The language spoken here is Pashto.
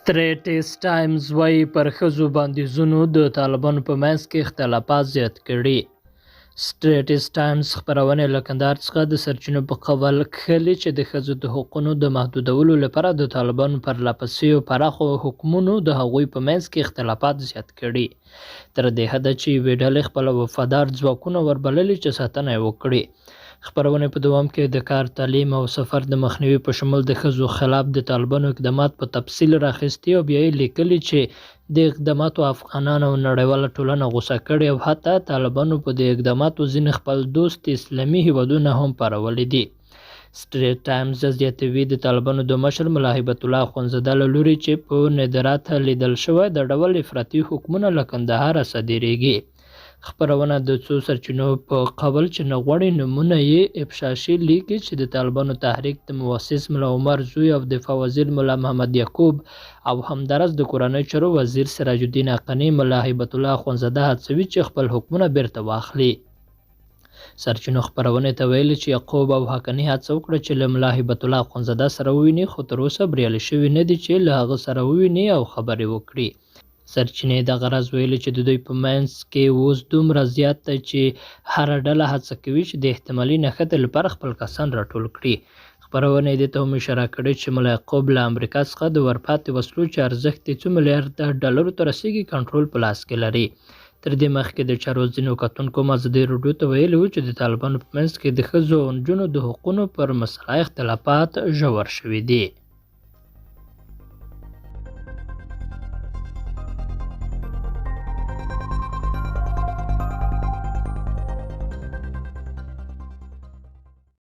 سټریټس ټایمز وایي پر ښځو بندیزونو د طالبانو په منځ کې اختلافات زیات کړي. سټریټس ټایمز خپرونې له کندهار څخه د سرچینو په قول کښلي چې د ښځو د حقونو د محدودولو لپاره د طالبانو پرله پسې پراخو حکمونو د هغوی په منځ کې اختلافات زیات کړي، تر دې حده چې یوې ډلې خپل وفادار ځواکونه وربللي چې ساتنه یې وکړي. خپرونې په دوام کې د کار، تعلیم او سفر د مخنیوي په شمول د ښځو خلاف د طالبانو اقدامات په تفصیل راخیستي او بیا یې لیکلي چې د اقداماتو افغانان او نړیواله ټولنه غوسه کړې او حتی طالبانو په دې اقداماتو ځینې خپل دوست اسلامي هیوادونه هم پارولي دي. سټریټ ټایمز زیاتوي د طالبانو د مشر ملا هیبت الله اخوندزاده له لوري چې په ندرات لیدل شوی د ډول افراطي حکمونه له کندهاره صادریږي. خپرونه د څو سرچینو په قول چې نه غواړي نومونه یې افشا شي لیکي چې د طالبانو تحریک د مؤسس ملا عمر زوی او دفاع وزیر ملا محمد یعقوب او همدارس د کورنۍ چارو وزیر سراج الدین حقانی ملا هیبت الله اخوندزاده هڅوي چې خپل حکمونه بیرته واخلي. سرچینو خپرونې ته ویلي چې یعقوب او حقانی هڅه وکړه چې له ملا هیبت الله اخوندزاده سره وویني، خو تر اوسه بریالي شوي نه دي چې له هغه سره وویني او خبرې وکړي. سرچینې دغه راز ویلي چې د دوی په منځ کې اوس دومره زیات دی چې هره ډله هڅه کوي چې د احتمالي نښتې لپاره خپل کسان راټول کړي. خپرونه یې دې ته هم اشاره کړې چې ملا یعقوب له امریکا څخه د ورپاتې وسلو چې ارزښت یې څو میلیارده ډالرو ته رسیږي کنټرول په لاس کې لري. تر دې مخکې د چارو ځینو کتونکو ازادي راډیو ته ویلي وو چې د طالبانو په منځ کې د ښځو او نجونو د حقونو پر مسله اختلافات ژور شوي دي.